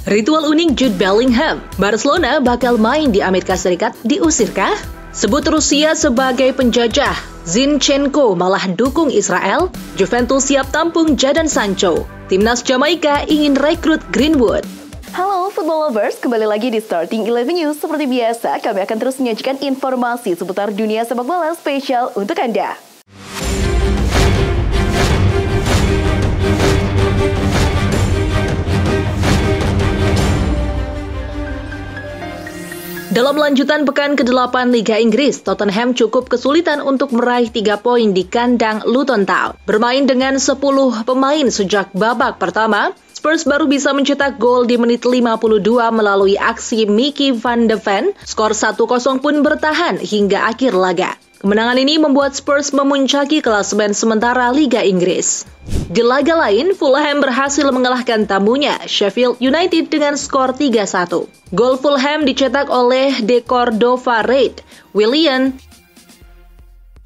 Ritual unik Jude Bellingham, Barcelona bakal main di Amerika Serikat diusirkah? Sebut Rusia sebagai penjajah, Zinchenko malah dukung Israel, Juventus siap tampung Jadon Sancho, Timnas Jamaika ingin rekrut Greenwood. Halo Football Lovers, kembali lagi di Starting 11 News. Seperti biasa, kami akan terus menyajikan informasi seputar dunia sepak bola spesial untuk Anda. Dalam lanjutan pekan ke-8 Liga Inggris, Tottenham cukup kesulitan untuk meraih 3 poin di kandang Luton Town. Bermain dengan 10 pemain sejak babak pertama, Spurs baru bisa mencetak gol di menit 52 melalui aksi Mickey van de Ven. Skor 1-0 pun bertahan hingga akhir laga. Kemenangan ini membuat Spurs memuncaki klasemen sementara Liga Inggris. Di laga lain, Fulham berhasil mengalahkan tamunya, Sheffield United dengan skor 3-1. Gol Fulham dicetak oleh De Cordova Reid, Willian,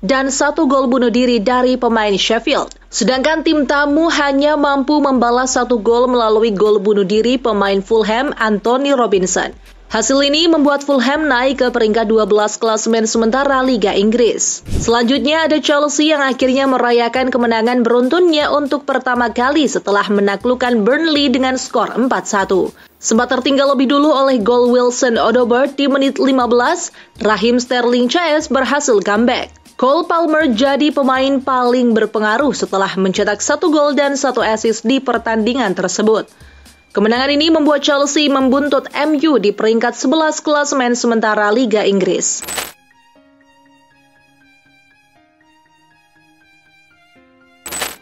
dan 1 gol bunuh diri dari pemain Sheffield. Sedangkan tim tamu hanya mampu membalas 1 gol melalui gol bunuh diri pemain Fulham, Anthony Robinson. Hasil ini membuat Fulham naik ke peringkat 12 klasemen sementara Liga Inggris. Selanjutnya ada Chelsea yang akhirnya merayakan kemenangan beruntunnya untuk pertama kali setelah menaklukkan Burnley dengan skor 4-1. Sempat tertinggal lebih dulu oleh gol Wilson Odobert di menit 15, Raheem Sterling CS berhasil comeback. Cole Palmer jadi pemain paling berpengaruh setelah mencetak 1 gol dan 1 assist di pertandingan tersebut. Kemenangan ini membuat Chelsea membuntut MU di peringkat 11 klasemen sementara Liga Inggris.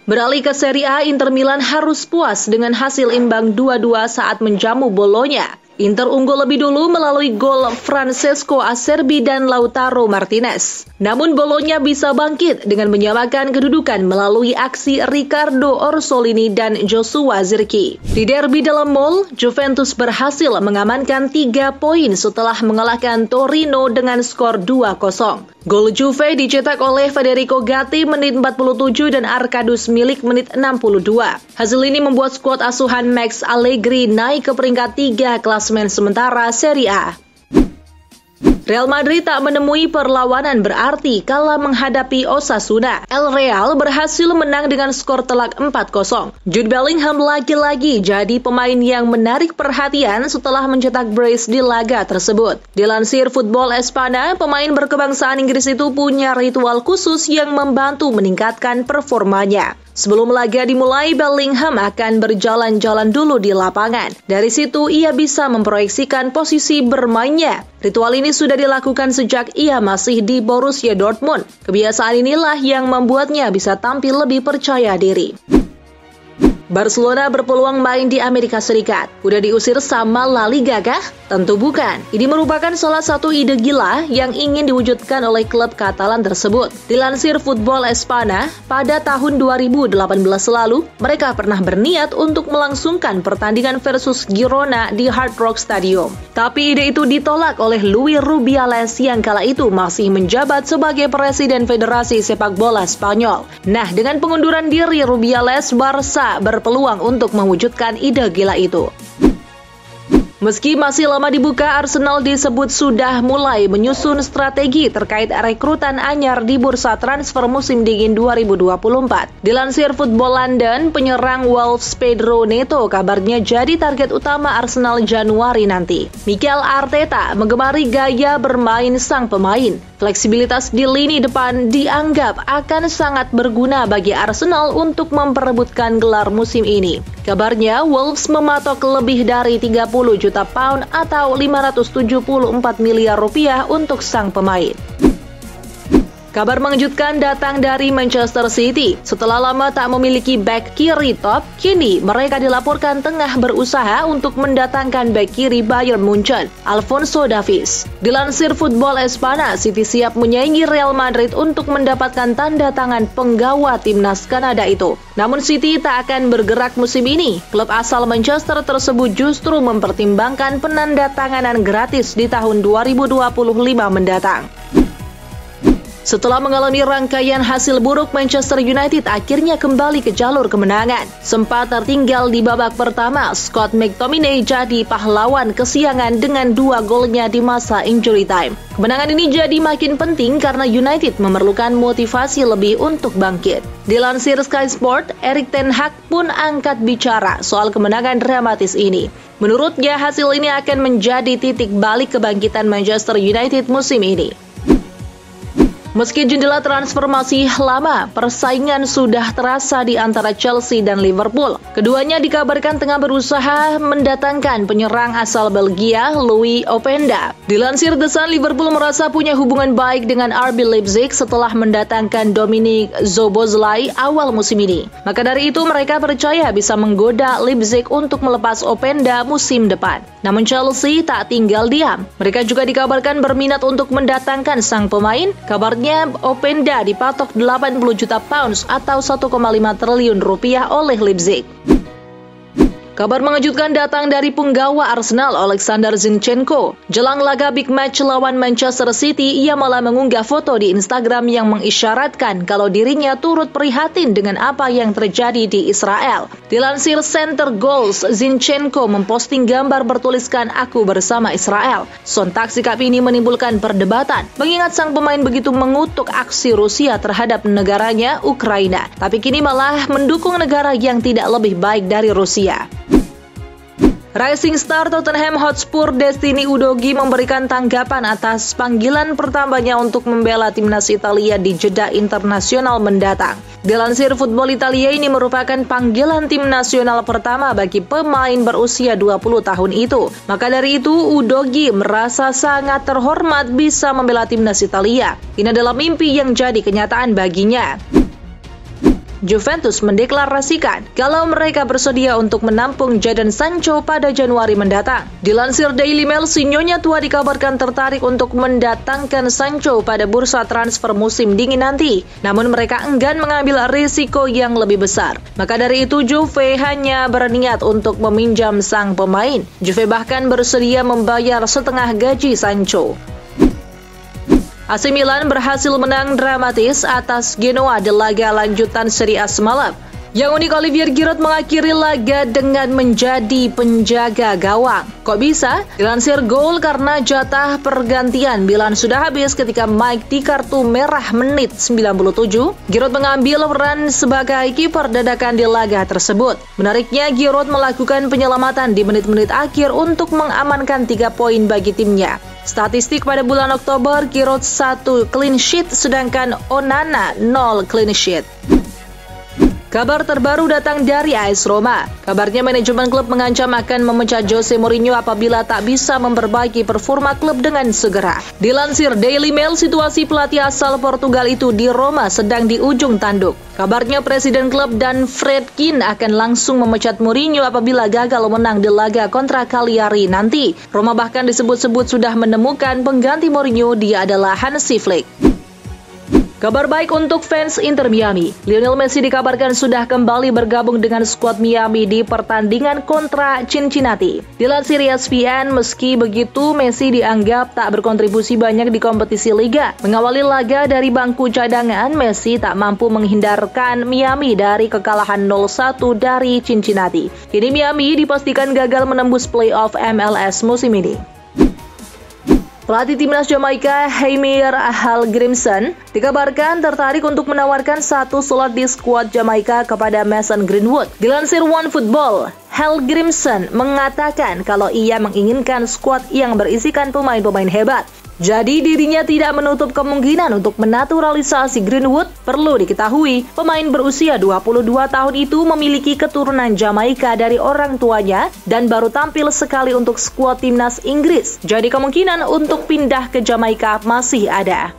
Beralih ke Serie A, Inter Milan harus puas dengan hasil imbang 2-2 saat menjamu Bologna. Inter unggul lebih dulu melalui gol Francesco Acerbi dan Lautaro Martinez. Namun Bologna bisa bangkit dengan menyamakan kedudukan melalui aksi Riccardo Orsolini dan Joshua Zirkzee. Di derby dalam Mall, Juventus berhasil mengamankan 3 poin setelah mengalahkan Torino dengan skor 2-0. Gol Juve dicetak oleh Federico Gatti menit 47 dan Arkadiusz Milik menit 62. Hasil ini membuat skuad asuhan Max Allegri naik ke peringkat 3 klasemen sementara Serie A. Real Madrid tak menemui perlawanan berarti kala menghadapi Osasuna. El Real berhasil menang dengan skor telak 4-0. Jude Bellingham lagi-lagi jadi pemain yang menarik perhatian setelah mencetak brace di laga tersebut. Dilansir Football Espana, pemain berkebangsaan Inggris itu punya ritual khusus yang membantu meningkatkan performanya. Sebelum laga dimulai, Bellingham akan berjalan-jalan dulu di lapangan. Dari situ, ia bisa memproyeksikan posisi bermainnya. Ritual ini sudah dilakukan sejak ia masih di Borussia Dortmund. Kebiasaan inilah yang membuatnya bisa tampil lebih percaya diri. Barcelona berpeluang main di Amerika Serikat. Udah diusir sama La Liga kah? Tentu bukan. Ini merupakan salah satu ide gila yang ingin diwujudkan oleh klub Katalan tersebut. Dilansir Football Espana, pada tahun 2018 lalu, mereka pernah berniat untuk melangsungkan pertandingan versus Girona di Hard Rock Stadium. Tapi ide itu ditolak oleh Luis Rubiales yang kala itu masih menjabat sebagai Presiden Federasi Sepak Bola Spanyol. Nah, dengan pengunduran diri Rubiales, Barca berpeluang untuk mewujudkan ide gila itu. Meski masih lama dibuka, Arsenal disebut sudah mulai menyusun strategi terkait rekrutan anyar di bursa transfer musim dingin 2024. Dilansir Football London, penyerang Wolves Pedro Neto kabarnya jadi target utama Arsenal Januari nanti. Mikel Arteta menggemari gaya bermain sang pemain. Fleksibilitas di lini depan dianggap akan sangat berguna bagi Arsenal untuk memperebutkan gelar musim ini. Kabarnya, Wolves mematok lebih dari 30 juta pound atau 574 miliar rupiah untuk sang pemain. Kabar mengejutkan datang dari Manchester City. Setelah lama tak memiliki bek kiri top, kini mereka dilaporkan tengah berusaha untuk mendatangkan bek kiri Bayern Munchen, Alphonso Davies. Dilansir Football Espana, City siap menyaingi Real Madrid untuk mendapatkan tanda tangan penggawa timnas Kanada itu. Namun City tak akan bergerak musim ini. Klub asal Manchester tersebut justru mempertimbangkan penandatanganan gratis di tahun 2025 mendatang. Setelah mengalami rangkaian hasil buruk, Manchester United akhirnya kembali ke jalur kemenangan. Sempat tertinggal di babak pertama, Scott McTominay jadi pahlawan kesiangan dengan 2 golnya di masa injury time. Kemenangan ini jadi makin penting karena United memerlukan motivasi lebih untuk bangkit. Dilansir Sky Sport, Erik ten Hag pun angkat bicara soal kemenangan dramatis ini. Menurutnya, hasil ini akan menjadi titik balik kebangkitan Manchester United musim ini. Meski jendela transfer masih lama, persaingan sudah terasa di antara Chelsea dan Liverpool. Keduanya dikabarkan tengah berusaha mendatangkan penyerang asal Belgia, Louis Openda. Dilansir The Sun, Liverpool merasa punya hubungan baik dengan RB Leipzig setelah mendatangkan Dominik Szoboszlai awal musim ini. Maka dari itu mereka percaya bisa menggoda Leipzig untuk melepas Openda musim depan. Namun Chelsea tak tinggal diam. Mereka juga dikabarkan berminat untuk mendatangkan sang pemain. Kabarnya Openda dipatok 80 juta pounds atau 1,5 triliun rupiah oleh Leipzig. Kabar mengejutkan datang dari penggawa Arsenal Alexander Zinchenko. Jelang laga big match lawan Manchester City, ia malah mengunggah foto di Instagram yang mengisyaratkan kalau dirinya turut prihatin dengan apa yang terjadi di Israel. Dilansir Center Goals, Zinchenko memposting gambar bertuliskan "Aku bersama Israel". Sontak sikap ini menimbulkan perdebatan, mengingat sang pemain begitu mengutuk aksi Rusia terhadap negaranya, Ukraina. Tapi kini malah mendukung negara yang tidak lebih baik dari Rusia. Rising star Tottenham Hotspur Destiny Udogie memberikan tanggapan atas panggilan pertamanya untuk membela timnas Italia di jeda internasional mendatang. Dilansir Football Italia, ini merupakan panggilan tim nasional pertama bagi pemain berusia 20 tahun itu. Maka dari itu, Udogie merasa sangat terhormat bisa membela timnas Italia. Ini adalah mimpi yang jadi kenyataan baginya. Juventus mendeklarasikan kalau mereka bersedia untuk menampung Jadon Sancho pada Januari mendatang. Dilansir Daily Mail, si nyonya tua dikabarkan tertarik untuk mendatangkan Sancho pada bursa transfer musim dingin nanti. Namun mereka enggan mengambil risiko yang lebih besar. Maka dari itu Juve hanya berniat untuk meminjam sang pemain. Juve bahkan bersedia membayar setengah gaji Sancho. AC Milan berhasil menang dramatis atas Genoa di laga lanjutan Serie A semalam. Yang unik, Olivier Giroud mengakhiri laga dengan menjadi penjaga gawang. Kok bisa? Dilansir Goal, karena jatah pergantian Milan sudah habis ketika Mike di kartu merah menit 97. Giroud mengambil peran sebagai kiper dadakan di laga tersebut. Menariknya, Giroud melakukan penyelamatan di menit-menit akhir untuk mengamankan 3 poin bagi timnya. Statistik pada bulan Oktober, Giroud 1 clean sheet sedangkan Onana 0 clean sheet. Kabar terbaru datang dari AS Roma. Kabarnya manajemen klub mengancam akan memecat Jose Mourinho apabila tak bisa memperbaiki performa klub dengan segera. Dilansir Daily Mail, situasi pelatih asal Portugal itu di Roma sedang di ujung tanduk. Kabarnya presiden klub dan Friedkin akan langsung memecat Mourinho apabila gagal menang di laga kontra Cagliari nanti. Roma bahkan disebut-sebut sudah menemukan pengganti Mourinho, dia adalah Hansi Flick. Kabar baik untuk fans Inter Miami. Lionel Messi dikabarkan sudah kembali bergabung dengan skuad Miami di pertandingan kontra Cincinnati. Dilansir ESPN, meski begitu Messi dianggap tak berkontribusi banyak di kompetisi liga. Mengawali laga dari bangku cadangan, Messi tak mampu menghindarkan Miami dari kekalahan 0-1 dari Cincinnati. Kini Miami dipastikan gagal menembus playoff MLS musim ini. Pelatih timnas Jamaika Heimir Hallgrimsson dikabarkan tertarik untuk menawarkan satu slot di skuad Jamaika kepada Mason Greenwood. Dilansir OneFootball, Hallgrimsson mengatakan kalau ia menginginkan skuad yang berisikan pemain-pemain hebat. Jadi dirinya tidak menutup kemungkinan untuk menaturalisasi Greenwood. Perlu diketahui, pemain berusia 22 tahun itu memiliki keturunan Jamaika dari orang tuanya dan baru tampil sekali untuk skuad timnas Inggris. Jadi kemungkinan untuk pindah ke Jamaika masih ada.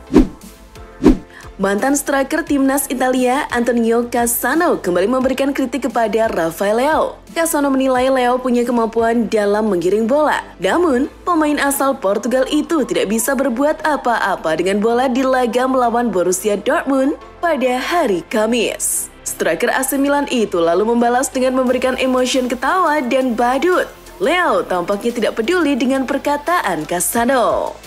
Mantan striker timnas Italia Antonio Cassano kembali memberikan kritik kepada Rafael Leao. Cassano menilai Leao punya kemampuan dalam menggiring bola. Namun, pemain asal Portugal itu tidak bisa berbuat apa-apa dengan bola di laga melawan Borussia Dortmund pada hari Kamis. Striker AC Milan itu lalu membalas dengan memberikan emosi ketawa dan badut. Leao tampaknya tidak peduli dengan perkataan Cassano.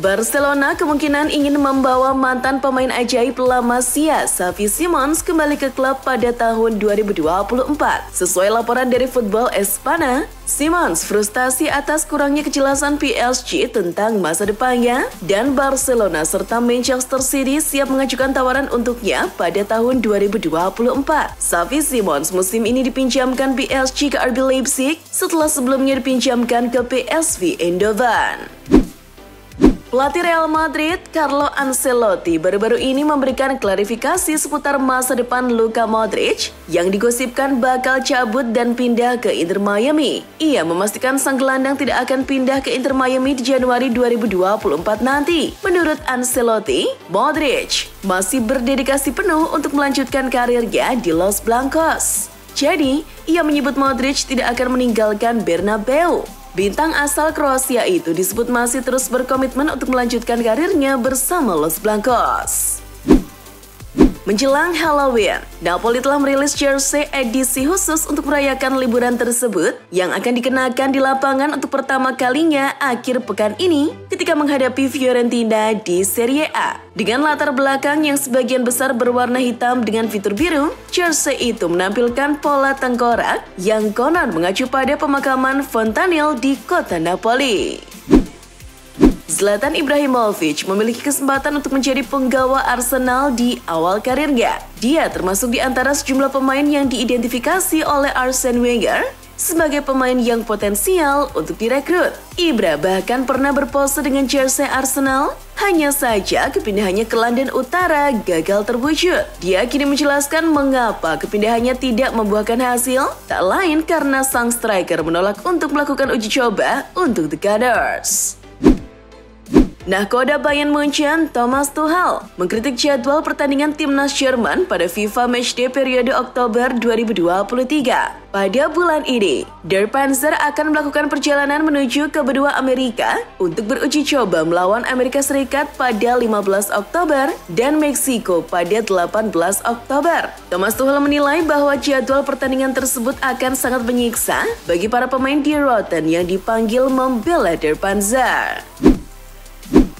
Barcelona kemungkinan ingin membawa mantan pemain ajaib La Masia, Xavi Simons, kembali ke klub pada tahun 2024. Sesuai laporan dari Football Espana, Simons frustasi atas kurangnya kejelasan PSG tentang masa depannya dan Barcelona serta Manchester City siap mengajukan tawaran untuknya pada tahun 2024. Xavi Simons musim ini dipinjamkan PSG ke RB Leipzig setelah sebelumnya dipinjamkan ke PSV Eindhoven. Pelatih Real Madrid, Carlo Ancelotti, baru-baru ini memberikan klarifikasi seputar masa depan Luka Modric yang digosipkan bakal cabut dan pindah ke Inter Miami. Ia memastikan sang gelandang tidak akan pindah ke Inter Miami di Januari 2024 nanti. Menurut Ancelotti, Modric masih berdedikasi penuh untuk melanjutkan karirnya di Los Blancos. Jadi, ia menyebut Modric tidak akan meninggalkan Bernabeu. Bintang asal Kroasia itu disebut masih terus berkomitmen untuk melanjutkan karirnya bersama Los Blancos. Menjelang Halloween, Napoli telah merilis jersey edisi khusus untuk merayakan liburan tersebut yang akan dikenakan di lapangan untuk pertama kalinya akhir pekan ini ketika menghadapi Fiorentina di Serie A. Dengan latar belakang yang sebagian besar berwarna hitam dengan fitur biru, jersey itu menampilkan pola tengkorak yang konon mengacu pada pemakaman Fontanil di kota Napoli. Zlatan Ibrahimovic memiliki kesempatan untuk menjadi penggawa Arsenal di awal karirnya. Dia termasuk di antara sejumlah pemain yang diidentifikasi oleh Arsene Wenger sebagai pemain yang potensial untuk direkrut. Ibra bahkan pernah berpose dengan jersey Arsenal, hanya saja kepindahannya ke London Utara gagal terwujud. Dia kini menjelaskan mengapa kepindahannya tidak membuahkan hasil, tak lain karena sang striker menolak untuk melakukan uji coba untuk The Gunners. Nahkoda Bayern Munchen, Thomas Tuchel, mengkritik jadwal pertandingan timnas Jerman pada FIFA Matchday periode Oktober 2023. Pada bulan ini, Der Panzer akan melakukan perjalanan menuju ke benua Amerika untuk beruji coba melawan Amerika Serikat pada 15 Oktober dan Meksiko pada 18 Oktober. Thomas Tuchel menilai bahwa jadwal pertandingan tersebut akan sangat menyiksa bagi para pemain di Rotten yang dipanggil membela Der Panzer.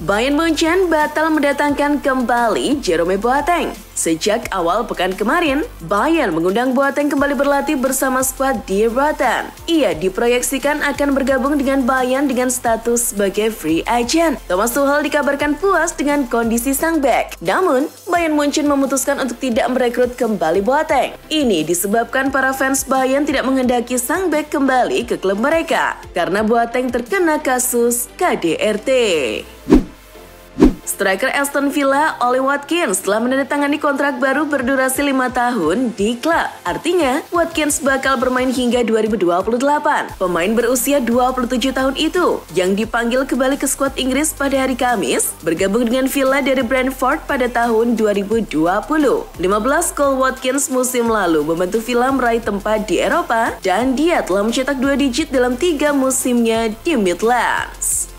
Bayern Munchen batal mendatangkan kembali Jerome Boateng. Sejak awal pekan kemarin, Bayern mengundang Boateng kembali berlatih bersama skuad di Rotterdam. Ia diproyeksikan akan bergabung dengan Bayern dengan status sebagai free agent. Thomas Tuchel dikabarkan puas dengan kondisi sang bek. Namun, Bayern Munchen memutuskan untuk tidak merekrut kembali Boateng. Ini disebabkan para fans Bayern tidak menghendaki sang bek kembali ke klub mereka karena Boateng terkena kasus KDRT. Striker Aston Villa, Ollie Watkins, telah menandatangani kontrak baru berdurasi 5 tahun di klub. Artinya, Watkins bakal bermain hingga 2028. Pemain berusia 27 tahun itu, yang dipanggil kembali ke skuad Inggris pada hari Kamis, bergabung dengan Villa dari Brentford pada tahun 2020. 15 gol Watkins musim lalu membantu Villa meraih tempat di Eropa, dan dia telah mencetak 2 digit dalam 3 musimnya di Midlands.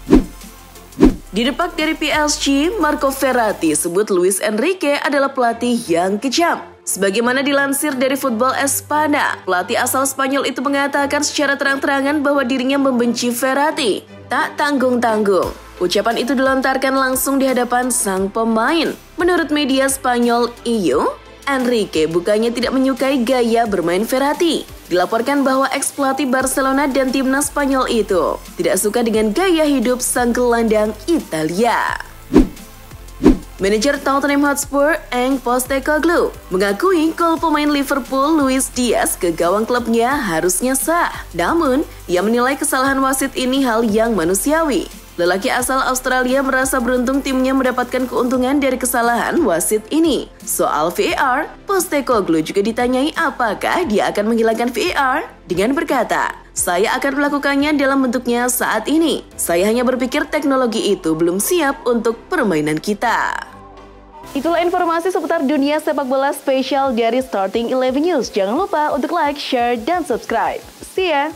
Didepak dari PSG, Marco Verratti sebut Luis Enrique adalah pelatih yang kejam. Sebagaimana dilansir dari Football Espana, pelatih asal Spanyol itu mengatakan secara terang-terangan bahwa dirinya membenci Verratti. Tak tanggung-tanggung. Ucapan itu dilontarkan langsung di hadapan sang pemain. Menurut media Spanyol EU, Enrique bukannya tidak menyukai gaya bermain Verratti. Dilaporkan bahwa ex-pelatih Barcelona dan timnas Spanyol itu tidak suka dengan gaya hidup sang gelandang Italia. Manajer Tottenham Hotspur, Cenk Postecoglou, mengakui gol pemain Liverpool Luis Diaz ke gawang klubnya harusnya sah. Namun, ia menilai kesalahan wasit ini hal yang manusiawi. Lelaki asal Australia merasa beruntung timnya mendapatkan keuntungan dari kesalahan wasit ini. Soal VAR, Postecoglou juga ditanyai apakah dia akan menghilangkan VAR dengan berkata, "Saya akan melakukannya dalam bentuknya saat ini. Saya hanya berpikir teknologi itu belum siap untuk permainan kita." Itulah informasi seputar dunia sepak bola spesial dari Starting 11 News. Jangan lupa untuk like, share, dan subscribe. See ya!